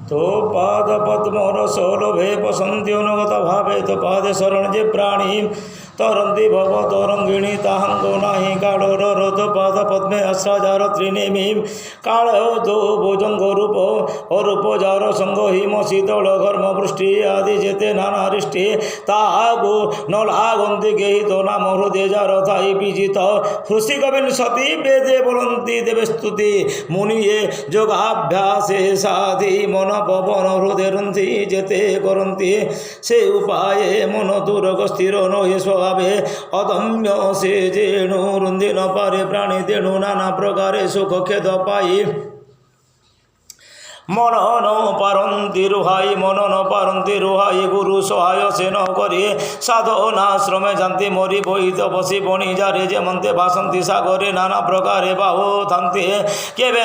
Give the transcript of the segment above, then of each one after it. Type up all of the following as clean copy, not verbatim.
तो पाद पद्मर सौलभे पसंती अनुगत भावे तो पादे शरण जे प्राणी तरंती भव तरंगिणी ताहंगो नाही कालोर रथ पाद पद्मे अस्राजार त्रिनेमी काल तो भोजंग रूप अरूप जार संग हिम शीतल घर्म वृष्टि आदि जेते नाना रिष्टि तागो न लागंती गेहि तो नाम हृदय जार थाई विजित हृषि कविंशति वेदे बोलंती देवे स्तुति मुनिये योगाभ्यासे साधि मन पवन हृदय रुंधि जेते करंती से उपाये मन दुर्ग स्थिर नहे स्वभावे अदम्य से जेणु रुंधि न पारे प्राणी तेणु नाना प्रकारे सुख खेद पाई मन न पारंती रुहाई मन न पारंती रुहाई गुरु सहाय से न करी साधनाश्रमे जाती मरी बहित बसी बणी जारे जेमंते भासंती सागरे नाना प्रकारे बाहु थांती केवे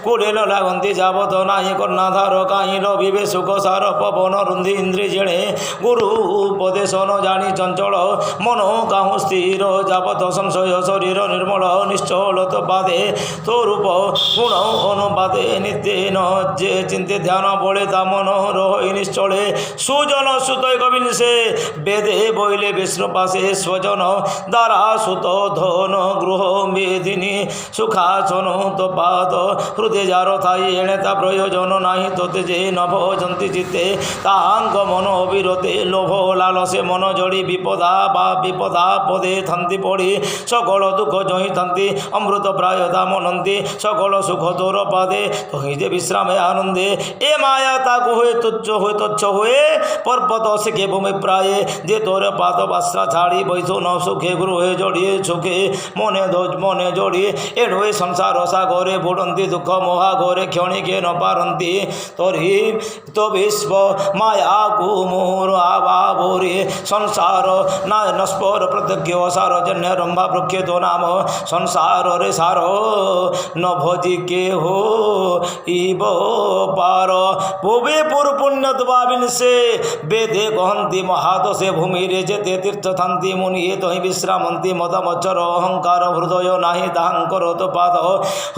कूड़े न लागंती जाबत नाही कर्णाधार कहीं रविवे सुख सार पवन रुंधि इंद्रि जेणे गुरु उपदेश न जानी चंचल मन काहू स्थिर जाबत संशय शरीर निर्मल निश्चल तो पादे तो रूप गुण अनुपादे नित्येन जे चिंते ध्यान बड़े ता मन रही निश्चले सुजन सुत कविंसे वेदे बोले विष्णु पाशे स्वजन दारा सुत धन गृह मेदिनी सुखासन तो पाद हृदय जार थाई एणेता प्रयोजन नाही तोते जे न भजंती चित्ते तांग मन अविरते लोभ लालसे मन जड़ी विपदा बा विपदा पदे थांती पड़ी सकल दुख जही थांती अमृत प्रायता मनंती सकल सुख तोर पादे तही जे विश्रामे आनंदे ए माया ताकु हुए तुच्छ हुए पर्वत सिखे भूमि प्राय जे तोरे पाद बास्रा छाड़ी बैसो न सुखे गृहे जोड़िए सुखे मने जोड़िए एणुए संसार सागरे बुड़ंती दुख मोहा गोरे क्षणिके न पारंती तोरी तो विश्व माया कुमूर आवाभूरि संसार ना नस्पर प्रत्यक्ष सार जन्य रंभा वृक्ष तो नाम संसार रे सारो न भोजी के हो इब पार भूवे पुर पुण्य दुबाबिन से वेदे कहंती महादशे भूमि रे जेते तीर्थ थांती मुनि तो ही विश्रामंती मद मच्छर अहंकार हृदय नाही तांकर तो पाद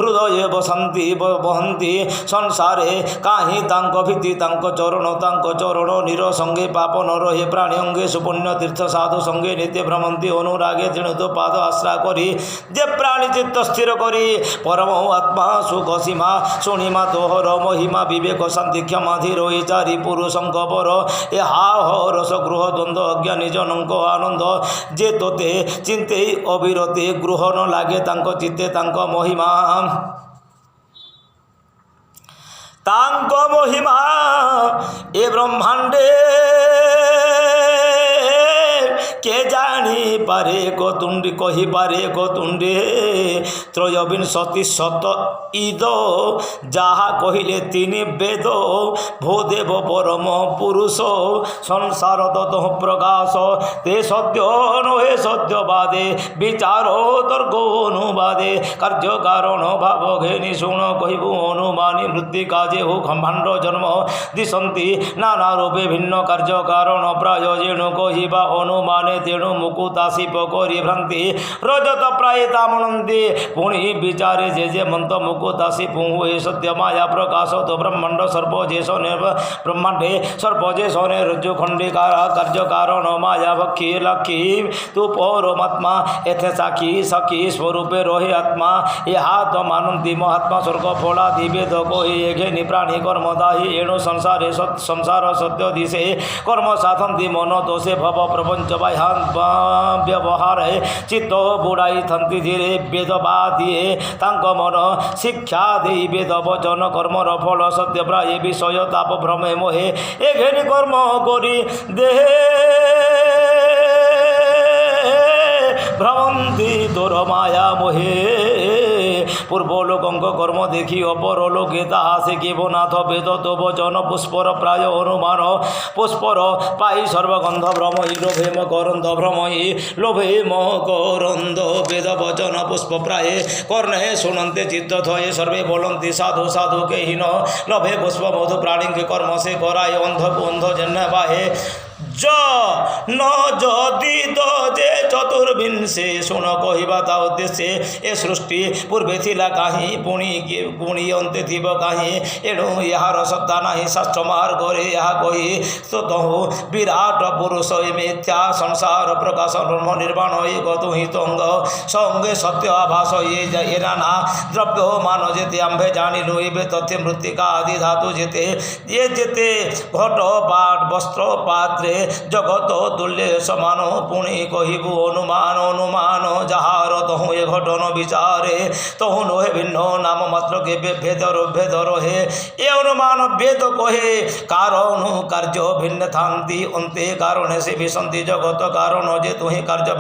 हृदय बसंती बहंती संसारे काहि तांक भीति तांक चरण निर संगे पाप न रहे प्राणी अंगे सुपुण्य तीर्थ साधु संगे नित्य भ्रमंती अनुरागे तेणु तो पाद आश्रा करी जे प्राणी चित्त स्थिर करी परम आत्मा सुख सीमा शुणिमा तोहर महिमा विवेक शांति क्षमा धीर चारि पुरुषंक पर ଏହା रस गृह द्वंद्व अज्ञानी जनक आनंद जे तोते चिंते अविरते गृह न लागे तांक चित्ते तांक महिमा ए ब्रह्मांडे के जानी पारे को तुंडी कही पारे को तुंडे त्रयोविंशति शत ईद जहा कहले तीन वेद भूदेव परम पुरुष संसार तत प्रकाश ते सत्य नहे सत्यवादे विचार तर्क अनुवादे कार्य कारण भाव घेनी शुण कहबू अनुमानी मृत्यु काजे हो ब्रह्मांड जन्म दिशंती नाना रूपे भिन्न कार्य कारण प्राय जेणु कहवा अनुमाने तेणु मुकुतासी पकरी भ्रांति रजत प्रायता मनंती पुणी विचारे जे मंत मुकुतासी पुहुए सत्य माया प्रकाश तो ब्रह्मांड सर्प जे सोने ब्रह्मांडे सर्प जे सोने रज्जु खंडिकार कार्य कारण माया भक्षी लक्षी तू परमात्मा एथे साखी सखी स्वरूपे रहे आत्मा यहाँ मानंती महात्मा स्वर्ग फला दिवेद कही घेनी प्राणी कर्म दाही एणु संसारे संसार सत्य दिशे कर्म साधंती मन दोषे भव प्रपंच बाह्य व्यवहार चित्त बुड़ाई थंती धीरे वेद बादिए तांक मन शिक्षा दे वेद वचन कर्मर फल सत्य प्राय विषय ताप भ्रमे मोहे ए घेनी कर्म करी देहे भ्रमंती तोर माया मोहे पूर्व लोकंक कर्म देखी अपर लोके ताहा शिखिब नाथ वेद तो वचन पुष्पर प्राय अनुमान पुष्पर पाई सर्वगंध भ्रमयी लोभे मकरंद भ्रमयी लोभे मकरंद वेद वचन पुष्प प्राय कर्णे शुणन्ते चित्त थये सर्वे बोलन्ति साधु साधु के हीन लभे पुष्प मधु प्राणी के कर्म से कराए अंध को अंध जन्य बाहे ज न जदि दजे चतुर्विंशे शुण कहवा ता उद्देश्य ए सृष्टि पूर्वे थिला काहीं पुणी अंते थिब काहीं एणु यार सत्ता नाही शास्त्र मार्गरे यह कही तहु विराट पुरुष मिथ्या संसार प्रकाश ब्रह्म निर्वाण गतु हि तंग संगे सत्य आभास ये नाना द्रव्य मान जेते आम्भे जानिलु एबे तथ्य मृत्तिका आदि धातु जेते ये जेते घट पाट वस्त्र पात्रे जगत तुल्य समान पुणी कहबु अनुमान अनुमान जहार तहु ए घटन विचारे तहु नहे भिन्न नाम मात्र के भेदर भेद रहे ए अनुमान भेद कहे कारण कार्य भिन्न थांती अंते कारण से विसंति जगत कारण जे तुहि कार्य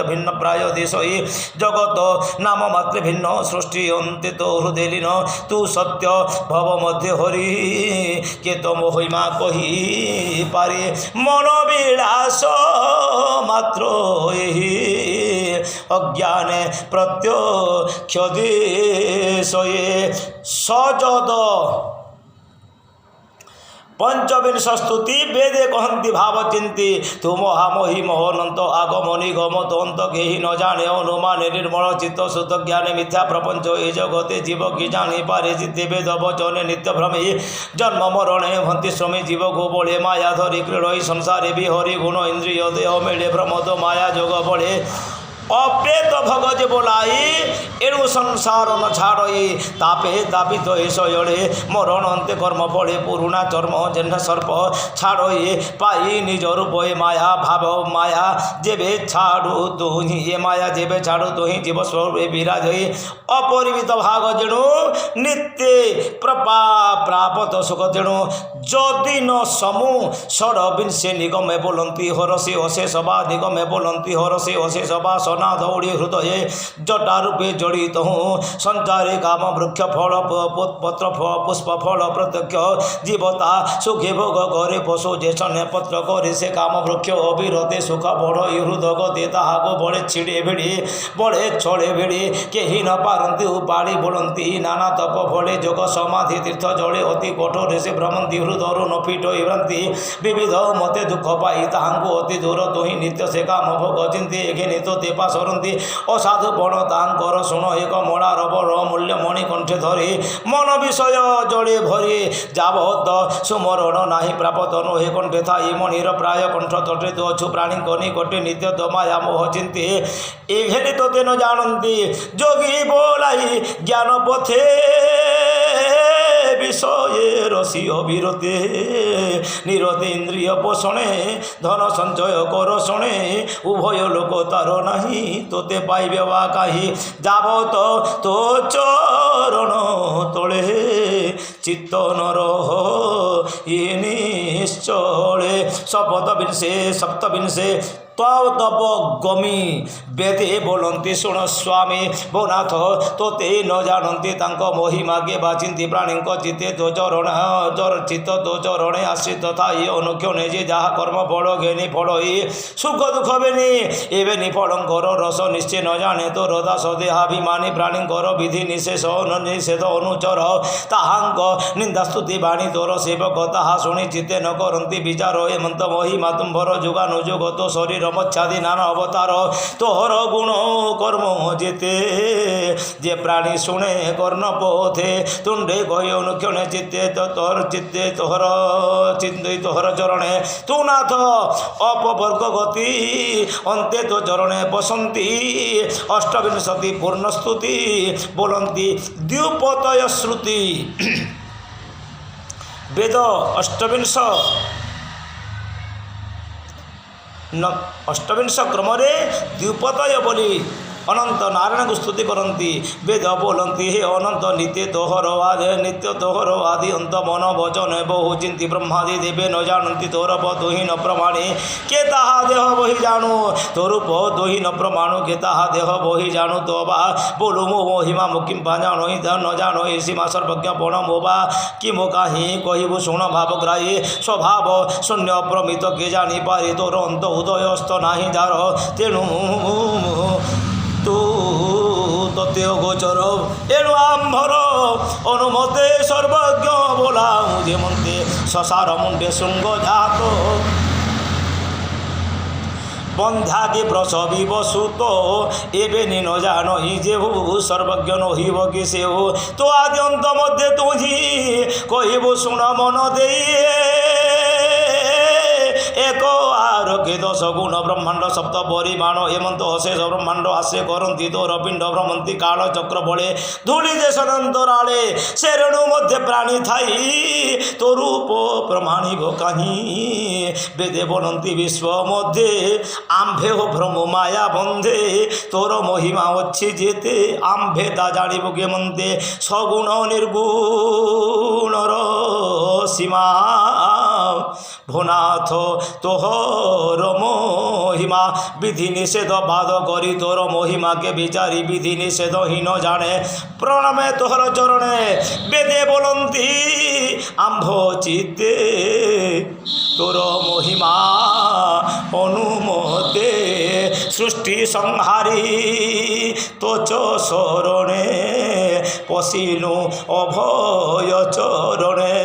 भिन्न प्राय दिशई जगत नाम मात्र भिन्न सृष्टि अंते तो हृदयलीन तू सत्य भव मध्य हरि के तो महिमा कही पारे मन विलास मात्र अज्ञान प्रत्यक्षदेशये सजद पंचविंश स्तुति वेदे कहती भाव चिंती तु महामही मोहनंत आगम निगम तंत केही न जाने अनुमान निर्मल चित्त शुद्ध ज्ञान मिथ्या प्रपंच ए जगते जीव की जानी पारे चित्ते वेद वचने नित्य भ्रमे जन्म मरणे भंति श्रमे जीव को बड़े माया धरी क्रीड़ संसारे विहरी गुण इंद्रिय देह मेले प्रमोद माया जोग बड़े अप्रेत भगज बोलाई एणु संसार न छाड़ई तापे दापित शयड़े मरण अंते कर्म फले पुरुणा चर्म जेन्ह सर्प छाड़ई पाई निज रूप माया भाव माया जेबे छाड़ू तुहि ये माया जेबे छाड़ू तुहि जीव स्वरूप विराज अपरिमित भाग जेणु नित्य प्रपा प्रापत सुख जेणु जदि न समू षड्विंशे निगमे बोलती हरसी अशेष बा निगमे बोलती हरसी अशेष बा ना दौड़ी हृदय जटा रूपे जड़ित हूँ संचारे काम वृक्ष फल पत्र पुष्प फल प्रत्यक्ष जीवता सुखे भोग करे पशु जेषण पत्र करे से काम वृक्ष अविरते सुख बढ़ हृदय गते ताहाको बड़े छिड़े भिड़ी बड़े छड़े भिड़ी केही न पारती उपाड़ी बोलती नाना तप फले जोग समाधि तीर्थ जड़े अति कठोर से भ्रमंती हृदय न पीठ भ्रांति विविध मते दुख पाई ताहाको अति दूर तुहि नित्य से काम भोग चिंती एखे नित देपा सरती असाधु बण तांकर शुण एक मणा रबर मूल्य मणि कंठे धरी मन विषय जड़े भरी जावत सुमरण नाही प्राप्त नहे कंठे थाई मणिर प्राय कंठ तटे तो अछु प्राणी कनि कटे नित्य दमाया मोह चिंती एघे तोते न जानती जोगी बोलाई ज्ञान पथे विषये रसी अविरते निरते इंद्रिय पोषणे धन संचय कर शणे उभय लोक तार नाही तोते पाइबे वा काही जाबत तो चरण तले चित्त नर ये निश्चले सप्तविंशे सप्तविंशे तब गमी वेदे बोलती शुण स्वामी भोनाथ तोते न जानती महिमा के बाचिंती प्राणी चित्ते तो चरण चित्त तो चरण आश्रित थाई अनुक्षणे जे जहा कर्म फल घेनी फलई सुख दुख बेनी एबेनी फलंकर रस निश्चय न जाने तो रदास देहाभिमानी प्राणीकर विधि निषेष निषेध अनुचर ताहांक निंदा स्तुति बाणी तोर सेवक ताहा शुणी चित्ते न करती विचार हेमंत महिमा तुम्भर जुगानुजुग तो शरीर मच्छादि नाना अवतार तोहर गुण कर्म जेते जे प्राणी शुणे कर्ण पोथे तुंडे कही अनुक्षणे चित्ते तोहर चित्ते तोहर चिंत तोहर चरणे तू नाथ अपवर्ग गति अंते तो चरणे बसंती अष्टविंशति पूर्णस्तुति बोलती द्युपतय श्रुति वेद अष्टविंश अष्टविंश क्रम द्विपतय बोली अनंत नारायण को स्तुति करती वेद बोलती हे अनंत नित्य तोहर आदि नित्य तोहर आदि अंत मन वचन बहु चिंती ब्रह्मादि देवे न जानती तोरप तुहि न प्रमाणे के ताहा देह बही जानू तोरूप तुहि न प्रमाणु के ताहा देह बही जानू तो बा बोलू मो महिमा मुकिम पा जानो न जानो सीमा सर्वज्ञ पण मो बा कि मो कहीं कहबू शुण भावग्राही स्वभाव शून्य प्रमित के जानी पारे तोर अंत उदयस्त नाही जार तेणु तू तत्व गोचर एणु आम्भर अनुमते सर्वज्ञ बोला मुझे मंते ससार मुंडे शुंग जात বন্ধ্যাকে প্রসবিব সুত এবে নিন জানহি যেহু সর্বজ্ঞ নহিব কি সেহু তো আদি অন্ত মধ্যে তুঝি কহিব শুণ মন দেই এক আরোগ্যে দশ গুণ ব্রহ্মাণ্ড সপ্ত পরিমাণ এমন্ত অশেষ ব্রহ্মাণ্ড আসে করন্তি তোর পিণ্ড ভ্রমন্তি কাল চক্র বলে ধূলি যে সনন্তরালে সে রেণু মধ্যে প্রাণী থাই তরূপ প্রমাণিব কাহি বেদে বলন্তি বিশ্ব মধ্যে আম্ভে ভ্রম মায়া বন্ধে তোর মহিমা হচ্ছে যেতে আম্ভে তা জানিব কে মন্তে সগুণ নির্গুণর সীমা ভোনাথ তোহর মহিমা বিধি নিষেধ বাদ করি তোর মহিমাকে বিচারি বিধি নিষেধহীন জানে প্রণামে তোহর চরণে বেদে বলন্তি আম্ভ চিত্তে তোর মহিমা অনুমতে সৃষ্টি সংহারি তোচ শরণে পশিনু অভয় চরণে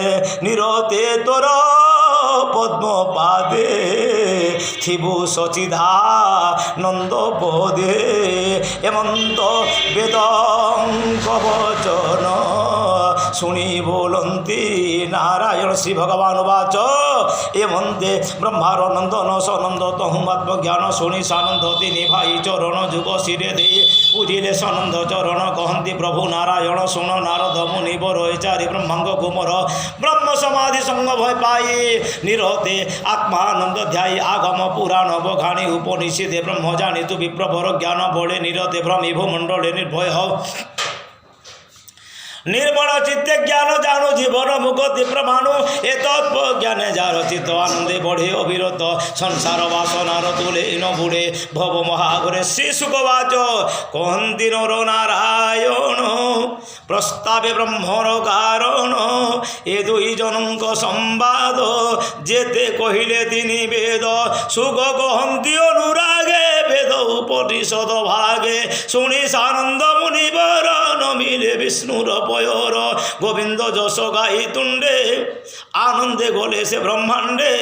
নিরতে তোর পদ্মপাদে থিবু সচিদানন্দ পদে এমন্ত বেদঙ্ক বচন শুনি বলন্তি নারায়ণ শ্রী ভগবান বাচ এমন্তে ব্রহ্মার নন্দন সনন্দ তহুমাত্মজ্ঞান শুনি সানন্দ তিনি ভাই চরণ যুগ শিরে দিয়ে পুজিলে সনন্দ চরণ কহন্তি প্রভু নারায়ণ শুণ নারদ মুনিবর চারি ব্রহ্মাঙ্গ কুমর ব্রহ্ম সমাধি সঙ্গ ভয় পাই নিরতে আত্মানন্দ ধ্যায়ী আগম পুরাণ বখানি উপনিষেধে ব্রহ্ম জানিতু বিপ্রভর জ্ঞান বলে নিরতে ভ্রমি ভূমণ্ডলে নির্ভয় হও निर्मल चित्ते ज्ञान जानु जीवन मुक्ति प्रमाणु ए तत्व ज्ञाने जार चित्त आनंदे बढ़े अविरत संसार वासनार तुले न बुड़े भव महागरे श्री सुखवाच कहती नर नारायण प्रस्तावे ब्रह्मर कारण ए दुई जनक संवाद जेते कहिले तिनि वेद सुख कहती अनुरागे वेद उपनिषद भागे शुणी सानंद मुनिवर नमिले विष्णुर पयर गोविंद जश गाई तुंडे आनंदे गले से ब्रह्मांडे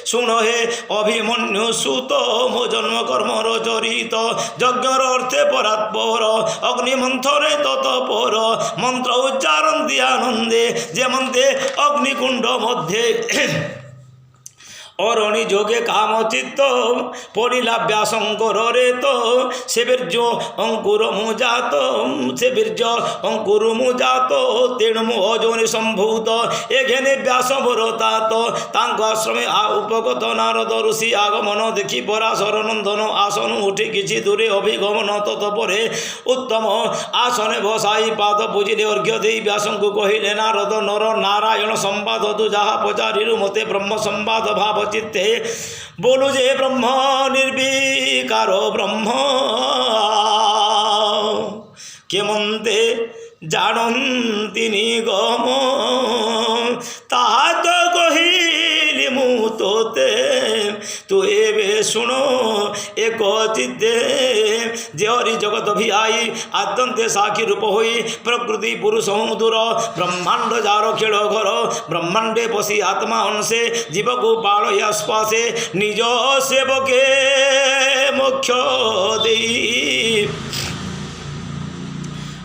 शुण हे अभिमन्यु सुत मो जन्म कर्मर चरित यज्ञर अर्थे परात्पर अग्निमंथरे ततपर मंत्र उच्चारन्ति आनंदे जेमन्ते अग्निकुंड मध्ये অরণি যোগে কামচিত্ত পরিলাভ্যা শঙ্কর রেত সে বীর্য অঙ্কুর মুজাত সে বীর্য অঙ্কুর মুজাত তেণু অজনি সম্ভূত এঘেনে ব্যাস ভরতাত তাঙ্ক আশ্রমে উপগত নারদ ঋষি আগমন দেখি পরাশর নন্দন আসন উঠি কিছু দূরে অভিগমন ততপরে উত্তম আসনে বসাই পাদ পুজিলে অর্ঘ্য দেই ব্যাসঙ্কু কহিলে নারদ নর নারায়ণ সম্বাদ তু যাহা পচারিরু মতে ব্রহ্ম সম্বাদ ভাব চিত্তে बोलू जे ब्रह्म निर्विकार ब्रह्म केमंते जानती निगम ताहा तो कहिली मुतोते तू एवे शुणो एक चित्ते जे हरि जगत भी आई आद्यंते साक्षी रूप होई प्रकृति पुरुष दूर ब्रह्मांड जार खेल घर ब्रह्मांडे पशि आत्मा अंशे जीव को पालया स्पाशे निज सेवके मोक्ष देई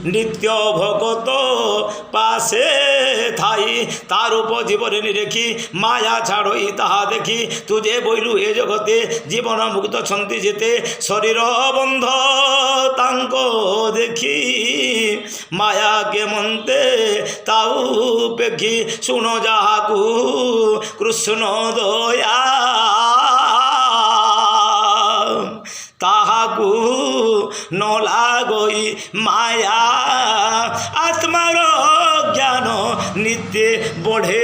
नित्य भगत पासे थाई तार उपजीवन निरेखी माया छाड़ई ताहा देखी तुझे बोलू ए जगते जीवन मुक्त छंती जेते शरीर बंध तांको देखी माया के मनते ताऊ पेखी सुन जाहाकू कृष्ण दया ताहाकू न लागई माया आत्मार ज्ञान नित्य बढ़े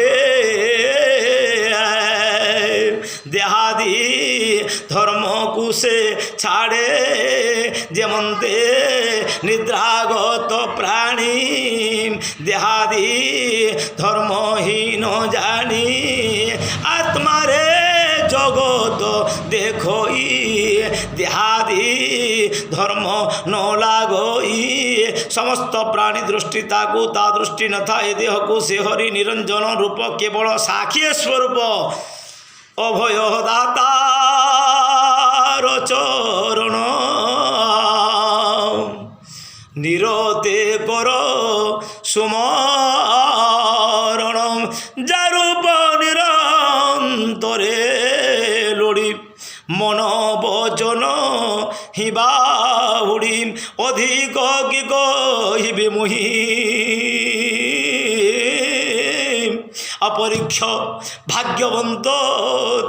देहादि धर्म को से छाड़े जेमंते निद्रागत प्राणी देहादि धर्महीन जानी आत्मारे जगत देखई देहादि धर्म न लागई समस्त प्राणी दृष्टि ताकू ता दृष्टि न था ए देह को से हरि निरंजन रूप केवल साक्षी स्वरूप अभय दाता তার চরণ নিরতে কর সুমরণ যারূপ নিরন্তরে লড়ি মন বচন হিবাহুড়ি অধিক কি কহিবে মুহি অপরীক্ষ ভাগ্যবন্ত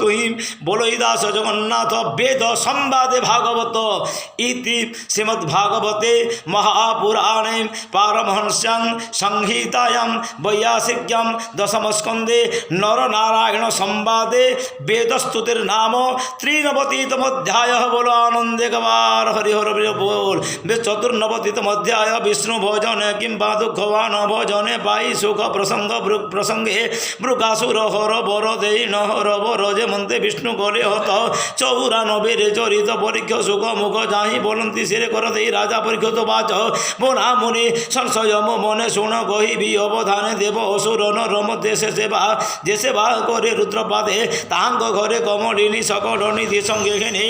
তুই বলই দাস জগন্নাথ বেদ সম্বাদে ভাগবত ইতি শ্রীমদ্ভাগবতে মহাপুরাণে পারমহংস্যাং সংহিতায়াম বৈয়াসিক্যাম দশমস্কন্ধে নরনারায়ণ সংবাদে বেদস্তুতির নাম ত্রিনবতিতম অধ্যায় বল আনন্দে গবার হরিহর বল চতুর্নবতিতম অধ্যায় বিষ্ণু ভোজনে কিংবা দুঃখবান ভোজনে পাই সুখ প্রসঙ্গ প্রসঙ্গে মৃগাসুর হর বর দেই নহর বর যেমন্তে বিষ্ণু গলে হত 94 চরিত পরীক্ষ সুখ মুখ যাহি বলন্তি শিরে কর দেই রাজা পরীক্ষিত বাচ বোনা মুনি সংশয় মনে শুণ কহিবি অবধানে দেব অসুর নরম দেশে সেবা যে সেবা করে রুদ্রপাদে তাহাঙ্গ ঘরে কমলিনী সকল নিধি সঙ্গে ঘেনে